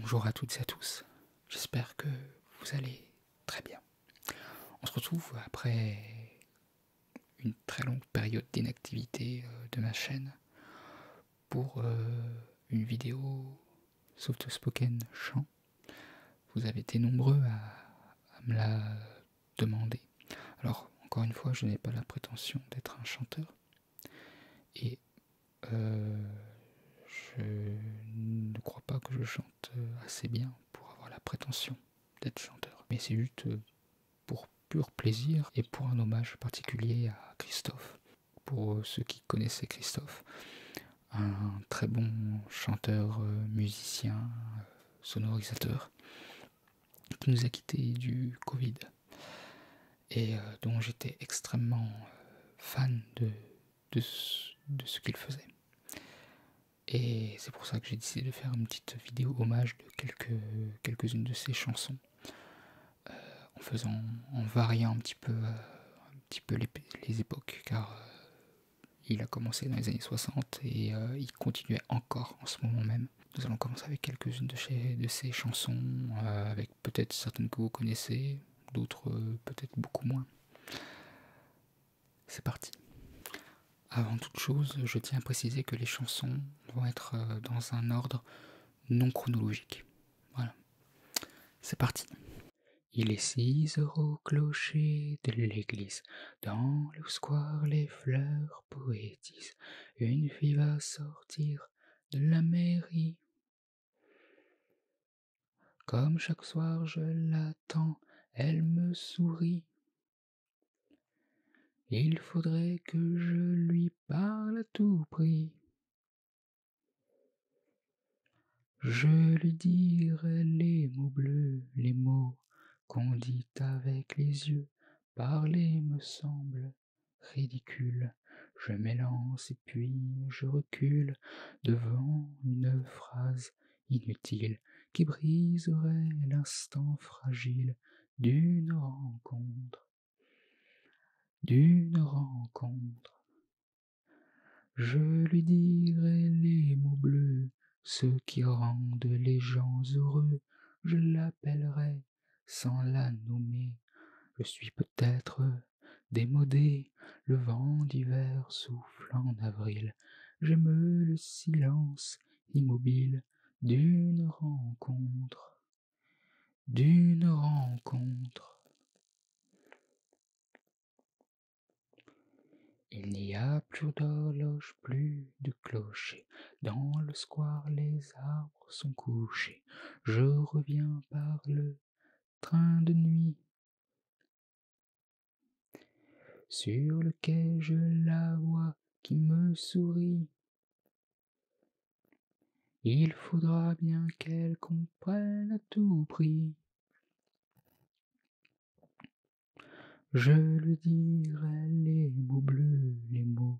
Bonjour à toutes et à tous, j'espère que vous allez très bien. On se retrouve après une très longue période d'inactivité de ma chaîne pour une vidéo soft-spoken chant. Vous avez été nombreux à me la demander. Alors, encore une fois, je n'ai pas la prétention d'être un chanteur et je ne crois pas que je chante assez bien pour avoir la prétention d'être chanteur. Mais c'est juste pour pur plaisir et pour un hommage particulier à Christophe. Pour ceux qui connaissaient Christophe, un très bon chanteur, musicien, sonorisateur, qui nous a quittés du Covid et dont j'étais extrêmement fan de ce qu'il faisait. Et c'est pour ça que j'ai décidé de faire une petite vidéo hommage de quelques-unes de ses chansons, en variant un petit peu les époques, car il a commencé dans les années 60 et il continuait encore en ce moment même. Nous allons commencer avec quelques-unes de ses chansons, avec peut-être certaines que vous connaissez, d'autres peut-être beaucoup moins. C'est parti. Avant toute chose, je tiens à préciser que les chansons vont être dans un ordre non chronologique. Voilà. C'est parti. Il est 6 heures au clocher de l'église. Dans le square, les fleurs poétisent. Une fille va sortir de la mairie. Comme chaque soir, je l'attends, elle me sourit. Il faudrait que je lui parle à tout prix. Je lui dirai les mots bleus, les mots qu'on dit avec les yeux. Parler me semble ridicule. Je m'élance et puis je recule devant une phrase inutile qui briserait l'instant fragile d'une rencontre. D'une rencontre. Je lui dirai les mots bleus, ceux qui rendent les gens heureux. Je l'appellerai sans la nommer. Je suis peut-être démodé, le vent d'hiver souffle en avril. J'aime le silence immobile d'une rencontre. D'une rencontre. Il n'y a plus d'horloge, plus de clocher. Dans le square, les arbres sont couchés. Je reviens par le train de nuit. Sur le quai, je la vois qui me sourit. Il faudra bien qu'elle comprenne à tout prix. Je lui dirai les mots bleus, les mots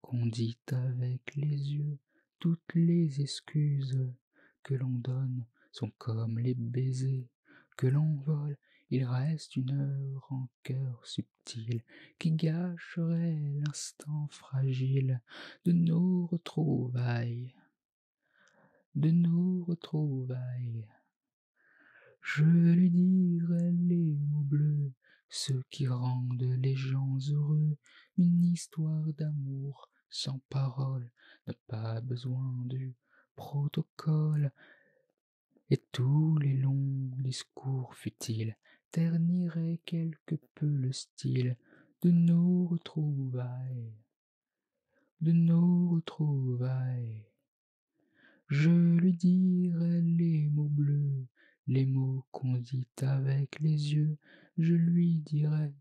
qu'on dit avec les yeux. Toutes les excuses que l'on donne sont comme les baisers que l'on vole. Il reste une heure en cœur subtil qui gâcherait l'instant fragile de nos retrouvailles. De nos retrouvailles. Je lui dirai les mots bleus, ceux qui rendent les gens heureux, une histoire d'amour sans parole, n'a pas besoin du protocole, et tous les longs discours futiles terniraient quelque peu le style de nos retrouvailles. De nos retrouvailles. Je lui dirai les mots bleus, les mots qu'on dit avec les yeux. Je lui dirai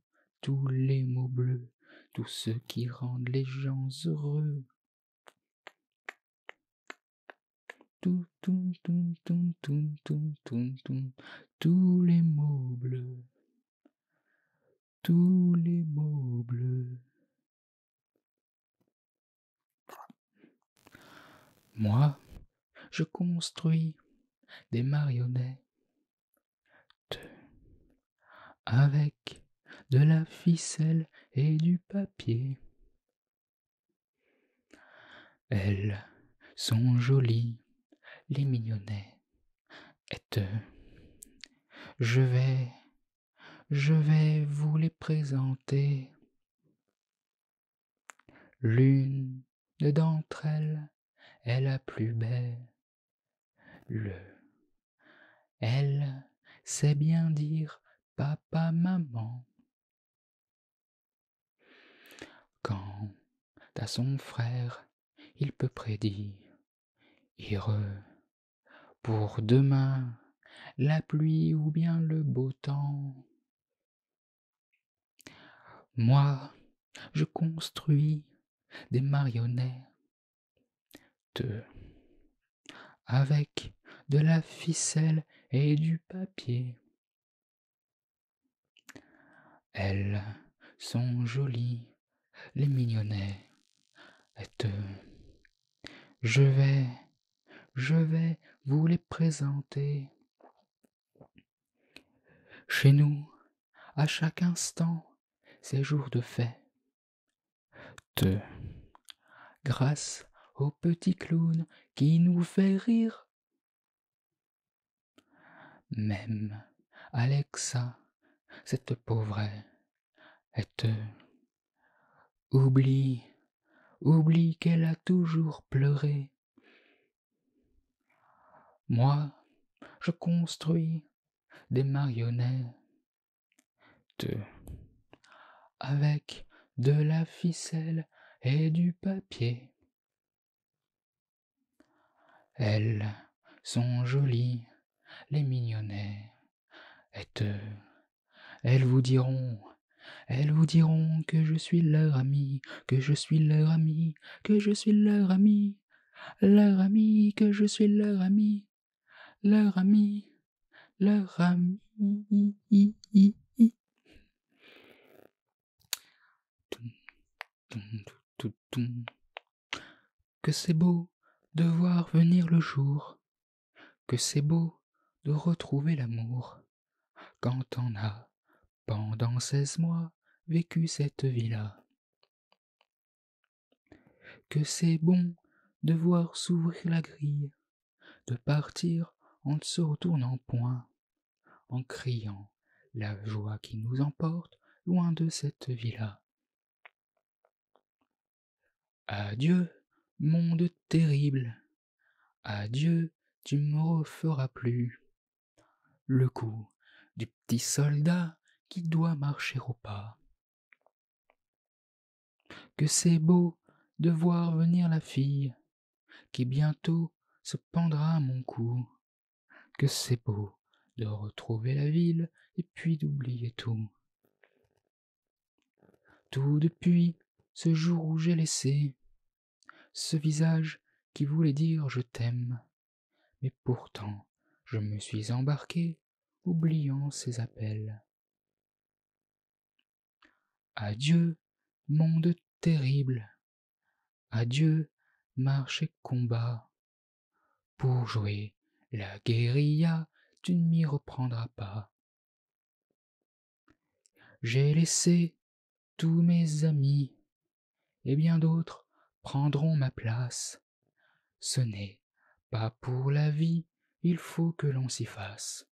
tous les mots bleus, tous ceux qui rendent les gens heureux. Tout, tout, tout, tout, tout, tout, tout, tout, tous les mots bleus. Tous les mots bleus. Moi, je construis des marionnettes avec de la ficelle et du papier. Elles sont jolies, les mignonnettes, Je vais, je vais vous les présenter. L'une d'entre elles est la plus belle. Elle sait bien dire papa, maman. Quant à son frère, il peut prédire pour demain la pluie ou bien le beau temps. Moi, je construis des marionnettes avec de la ficelle et du papier. Elles sont jolies, les mignonnettes. Je vais vous les présenter. Chez nous, à chaque instant, c'est jour de fête. Grâce au petit clown qui nous fait rire. Même Alexa, cette pauvrette, oublie qu'elle a toujours pleuré. Moi, je construis des marionnettes avec de la ficelle et du papier. Elles sont jolies, les mignonnettes. Elles vous diront que je suis leur ami, que je suis leur ami, que je suis leur ami, que je suis leur ami, leur ami, leur ami. Que c'est beau de voir venir le jour, que c'est beau de retrouver l'amour, quand on a, pendant 16 mois, vécu cette vie-là. Que c'est bon de voir s'ouvrir la grille, de partir en ne se retournant point, en criant la joie qui nous emporte loin de cette vie-là. Adieu, monde terrible, adieu, tu me referas plus le coup du petit soldat qui doit marcher au pas. Que c'est beau de voir venir la fille qui bientôt se pendra à mon cou. Que c'est beau de retrouver la ville et puis d'oublier tout. Tout depuis ce jour où j'ai laissé ce visage qui voulait dire je t'aime. Mais pourtant, je me suis embarqué, oubliant ces appels. Adieu, monde terrible. Adieu, marche et combat. Pour jouer la guérilla, tu ne m'y reprendras pas. J'ai laissé tous mes amis, et bien d'autres prendront ma place. Ce n'est pas pour la vie, il faut que l'on s'y fasse.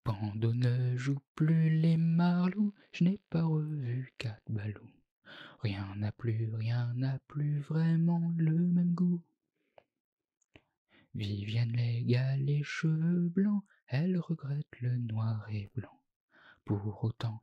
Pando ne joue plus les marlous, je n'ai pas revu 4 ballots. Rien n'a plus vraiment le même goût. Vivienne les gars les cheveux blancs, elle regrette le noir et blanc. pour autant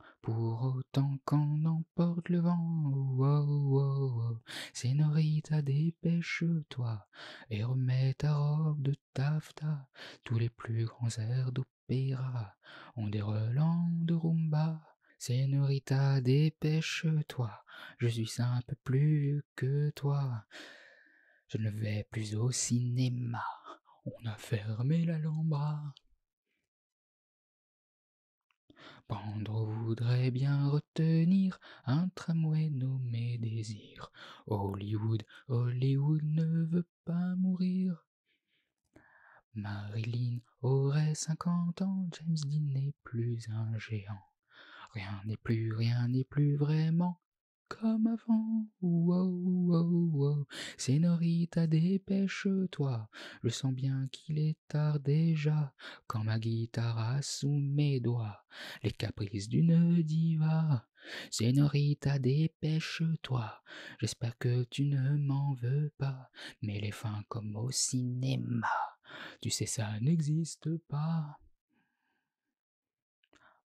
qu'en emporte le vent, oh, oh, oh, oh. Sénorita, dépêche-toi et remets ta robe de taffetas. Tous les plus grands airs d'opéra ont des relents de rumba. Sénorita, dépêche-toi, je suis un peu plus vieux que toi. Je ne vais plus au cinéma, on a fermé l'Alhambra. Pandore voudrait bien retenir un tramway nommé Désir. Hollywood, Hollywood ne veut pas mourir. Marilyn aurait 50 ans, James Dean n'est plus un géant. Rien n'est plus vraiment comme avant. Wow, wow, wow. Sénorita, dépêche-toi. Je sens bien qu'il est tard déjà. Quand ma guitare a sous mes doigts les caprices d'une diva. Sénorita, dépêche-toi. J'espère que tu ne m'en veux pas. Mais les fins comme au cinéma, tu sais, ça n'existe pas.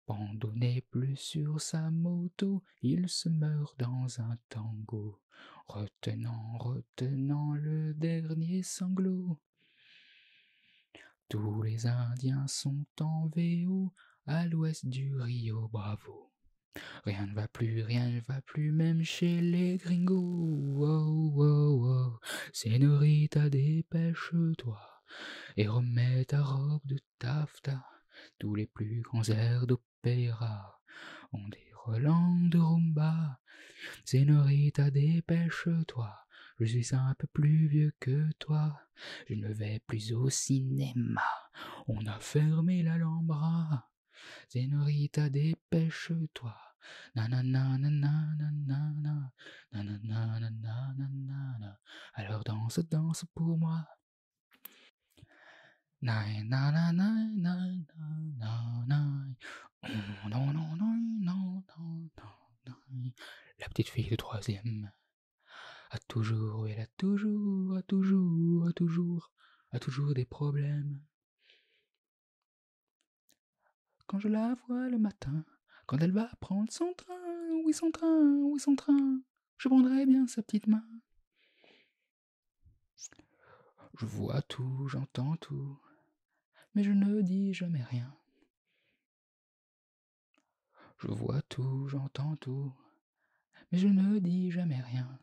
Pando n'est plus sur sa moto, il se meurt dans un tango, retenant le dernier sanglot. Tous les Indiens sont en VO à l'ouest du Rio Bravo. Rien ne va plus, même chez les gringos. Wow, wow, wow. Sénorita, dépêche-toi et remets ta robe de taffetas. Tous les plus grands airs d'opéra ont des relents de rumba. Sénorita, dépêche-toi, je suis un peu plus vieux que toi. Je ne vais plus au cinéma, on a fermé l'Alhambra. Sénorita, dépêche-toi. Nanana, nanana, nanana, nanana, nanana. Alors danse, danse pour moi. Nine, nine, nine, nine, nine, nine. Non, non, non, non, non, non. La petite fille de troisième elle a toujours des problèmes. Quand je la vois le matin, quand elle va prendre son train, oui son train, oui son train, je prendrai bien sa petite main. Je vois tout, j'entends tout, mais je ne dis jamais rien. Je vois tout, j'entends tout, mais je ne dis jamais rien.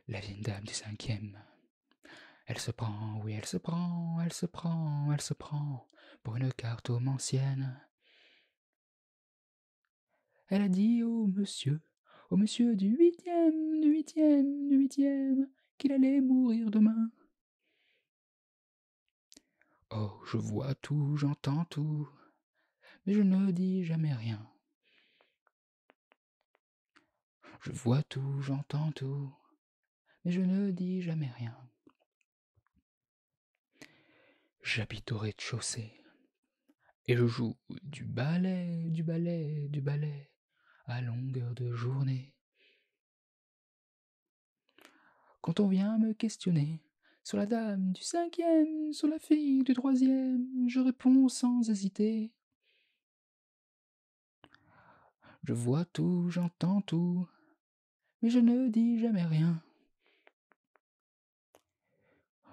La vieille dame du cinquième, elle se prend, oui elle se prend pour une cartomancienne. Elle a dit au monsieur du huitième, qu'il allait mourir demain. Oh, je vois tout, j'entends tout, mais je ne dis jamais rien. Je vois tout, j'entends tout, mais je ne dis jamais rien. J'habite au rez-de-chaussée, et je joue du ballet, à longueur de journée. Quand on vient me questionner sur la dame du cinquième, sur la fille du troisième, je réponds sans hésiter. Je vois tout, j'entends tout, mais je ne dis jamais rien.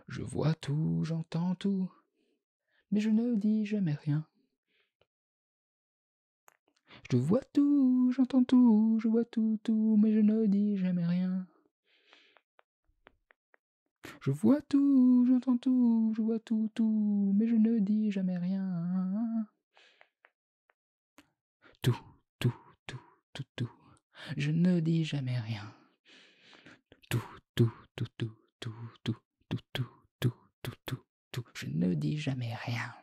Je vois tout, j'entends tout, mais je ne dis jamais rien. Je vois tout, j'entends tout, je vois tout, mais je ne dis jamais rien. Je vois tout, j'entends tout, je vois tout, mais je ne dis jamais rien. Tout, je ne dis jamais rien. Tout, je ne dis jamais rien.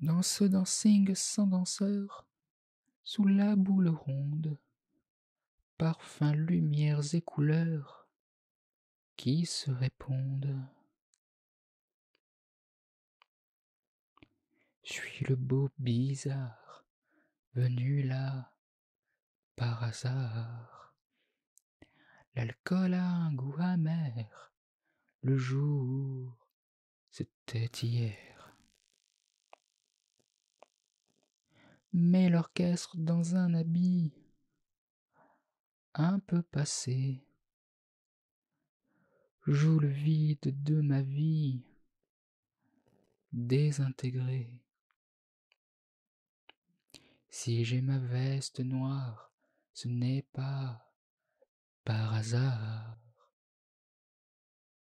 Dans ce dancing sans danseur, sous la boule ronde, parfums, lumières et couleurs qui se répondent. Je suis le beau bizarre, venu là par hasard. L'alcool a un goût amer, le jour, c'était hier. met l'orchestre dans un habit un peu passé, joue le vide de ma vie, désintégré. Si j'ai ma veste noire, ce n'est pas par hasard.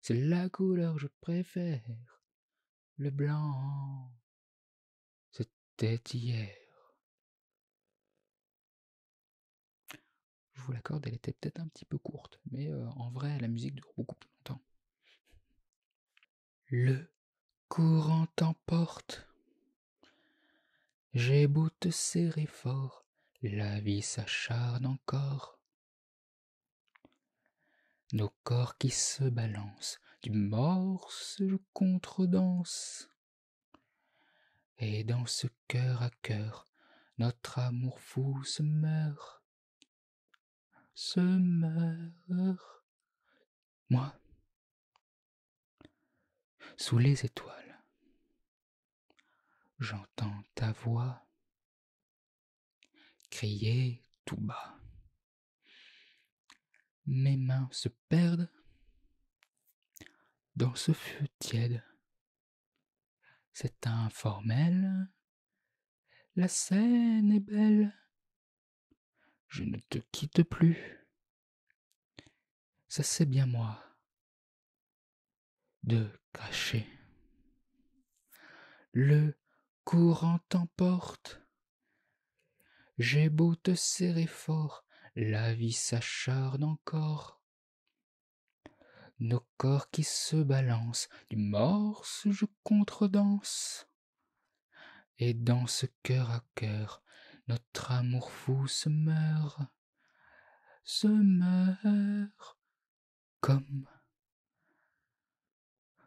C'est la couleur que je préfère, le blanc. C'était hier. Je vous l'accorde, elle était peut-être un petit peu courte, mais en vrai, la musique dure beaucoup plus longtemps. Le courant t'emporte, j'ai beau te serrer fort, la vie s'acharne encore. Nos corps qui se balancent, du morse je contredanse. Et dans ce cœur à cœur, notre amour fou se meurt. Se meurt. Moi, sous les étoiles, j'entends ta voix crier tout bas. Mes mains se perdent dans ce feu tiède. C'est informel, la scène est belle. Je ne te quitte plus, ça c'est bien moi de cracher. Le courant t'emporte, j'ai beau te serrer fort, la vie s'acharne encore. Nos corps qui se balancent, du morse je contredanse. Et dans ce cœur à cœur, notre amour fou se meurt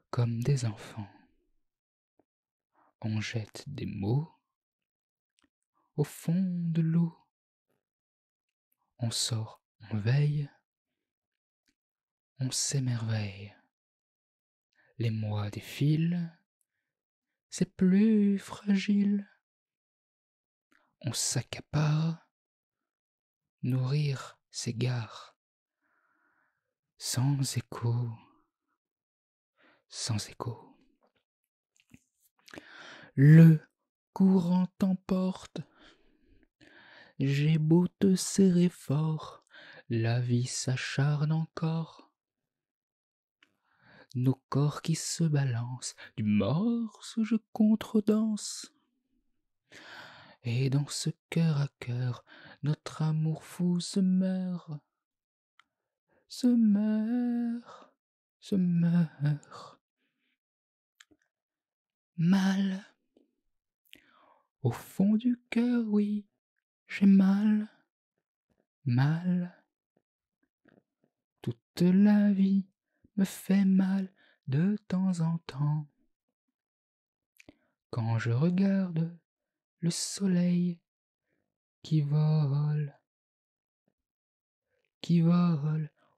comme des enfants. On jette des mots au fond de l'eau. On sort, on veille, on s'émerveille. Les mois défilent, c'est plus fragile. On s'accapare, nos rires s'égarent. Sans écho, sans écho. Le courant t'emporte, j'ai beau te serrer fort, la vie s'acharne encore. Nos corps qui se balancent, du morse je contredanse. Et dans ce cœur à cœur, notre amour fou se meurt. Se meurt, se meurt. Mal. Au fond du cœur, oui, j'ai mal. Mal. Toute la vie me fait mal de temps en temps. Quand je regarde le soleil qui vole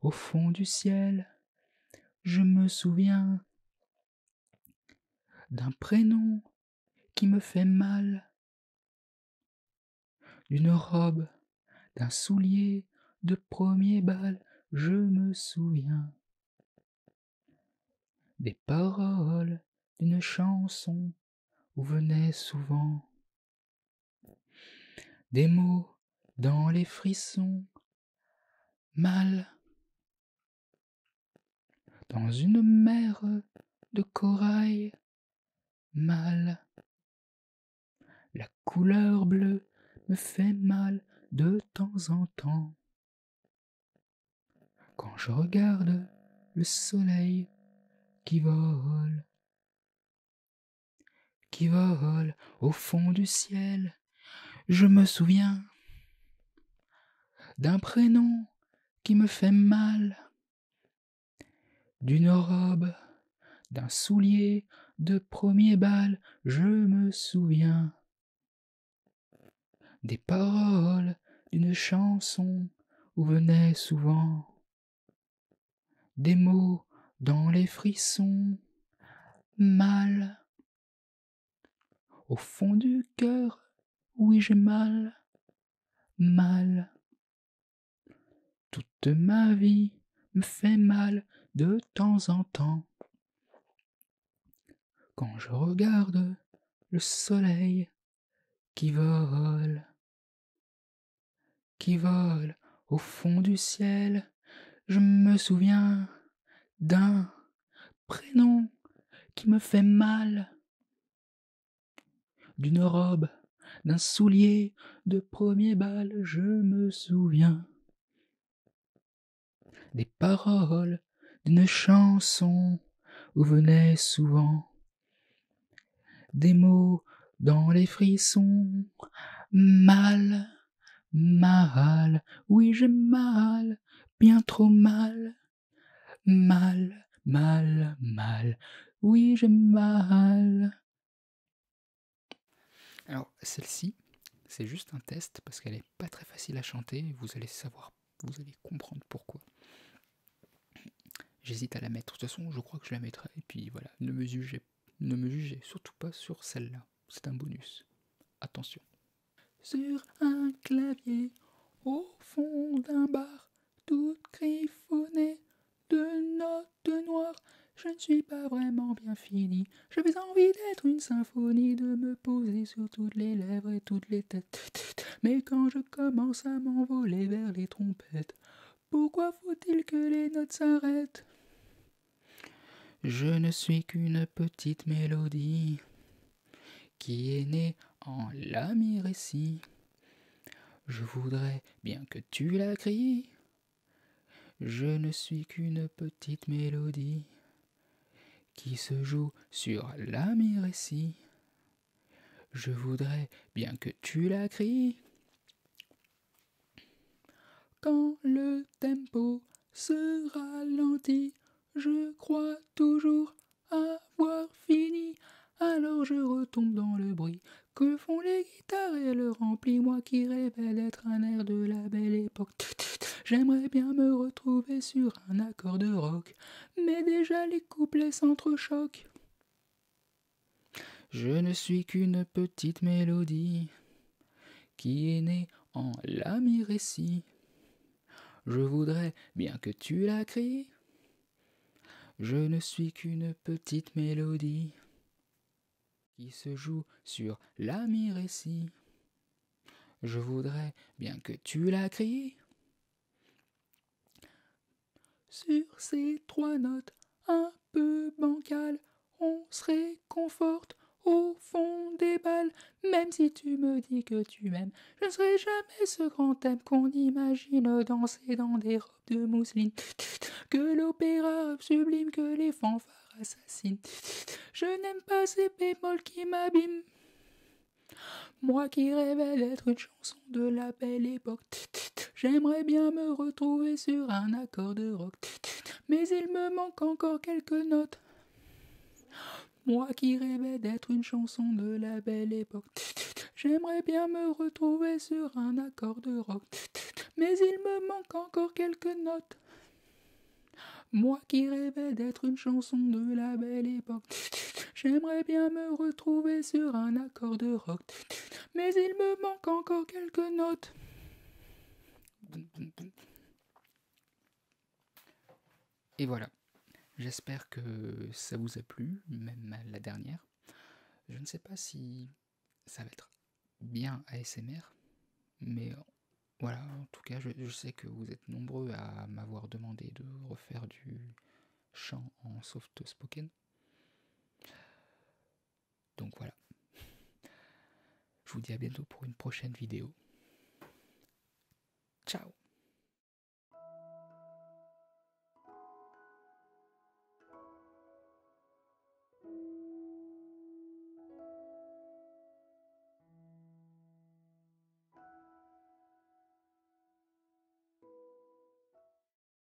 au fond du ciel, je me souviens d'un prénom qui me fait mal, d'une robe, d'un soulier de premier bal, je me souviens des paroles d'une chanson où venaient souvent des mots dans les frissons, mal dans une mer de corail, mal. La couleur bleue me fait mal de temps en temps. Quand je regarde le soleil qui vole au fond du ciel, je me souviens d'un prénom qui me fait mal, d'une robe, d'un soulier de premier bal, je me souviens des paroles d'une chanson où venaient souvent des mots dans les frissons, mal au fond du cœur, oui j'ai mal, mal. Toute ma vie me fait mal de temps en temps. Quand je regarde le soleil qui vole au fond du ciel, je me souviens d'un prénom qui me fait mal, d'une robe, d'un soulier de premier bal, je me souviens des paroles d'une chanson où venaient souvent des mots dans les frissons. Mal, mal, oui j'ai mal, bien trop mal. Mal, mal, mal, oui j'ai mal. Alors celle-ci, c'est juste un test parce qu'elle est pas très facile à chanter, vous allez savoir, vous allez comprendre pourquoi. J'hésite à la mettre, de toute façon je crois que je la mettrai, et puis voilà, ne me jugez surtout pas sur celle-là, c'est un bonus. Attention. Sur un clavier, au fond d'un bar, toute griffonnée de notes noires, je ne suis pas vraiment bien fini. J'avais envie d'être une symphonie, de me poser sur toutes les lèvres et toutes les têtes. Mais quand je commence à m'envoler vers les trompettes, pourquoi faut-il que les notes s'arrêtent? Je ne suis qu'une petite mélodie qui est née en la mi-récit. Je voudrais bien que tu la cries. Je ne suis qu'une petite mélodie qui se joue sur la mi-récit. Je voudrais bien que tu la cries. Quand le tempo se ralentit, je crois toujours avoir fini. Alors je retombe dans le bruit que font les guitares et le rempli. Moi qui rêvais d'être un air de la belle époque. J'aimerais bien me retrouver sur un accord de rock, mais déjà les couplets s'entrechoquent. Je ne suis qu'une petite mélodie qui est née en la mi-récit. Je voudrais bien que tu la cries. Je ne suis qu'une petite mélodie qui se joue sur la mi-récit. Je voudrais bien que tu la cries. Sur ces trois notes un peu bancales, on se réconforte au fond des balles. Même si tu me dis que tu m'aimes, je ne serai jamais ce grand thème qu'on imagine danser dans des robes de mousseline. Que l'opéra sublime, que les fanfares assassinent. Je n'aime pas ces bémols qui m'abîment. Moi qui rêvais d'être une chanson de la belle époque. J'aimerais bien me retrouver sur un accord de rock. Mais il me manque encore quelques notes. Moi qui rêvais d'être une chanson de la belle époque. J'aimerais bien me retrouver sur un accord de rock. Mais il me manque encore quelques notes. Moi qui rêvais d'être une chanson de la belle époque. J'aimerais bien me retrouver sur un accord de rock. Mais il me manque encore quelques notes. Et voilà. J'espère que ça vous a plu, même la dernière. Je ne sais pas si ça va être bien ASMR, mais voilà, en tout cas, je sais que vous êtes nombreux à m'avoir demandé de refaire du chant en soft spoken. Donc voilà. Je vous dis à bientôt pour une prochaine vidéo. Ciao!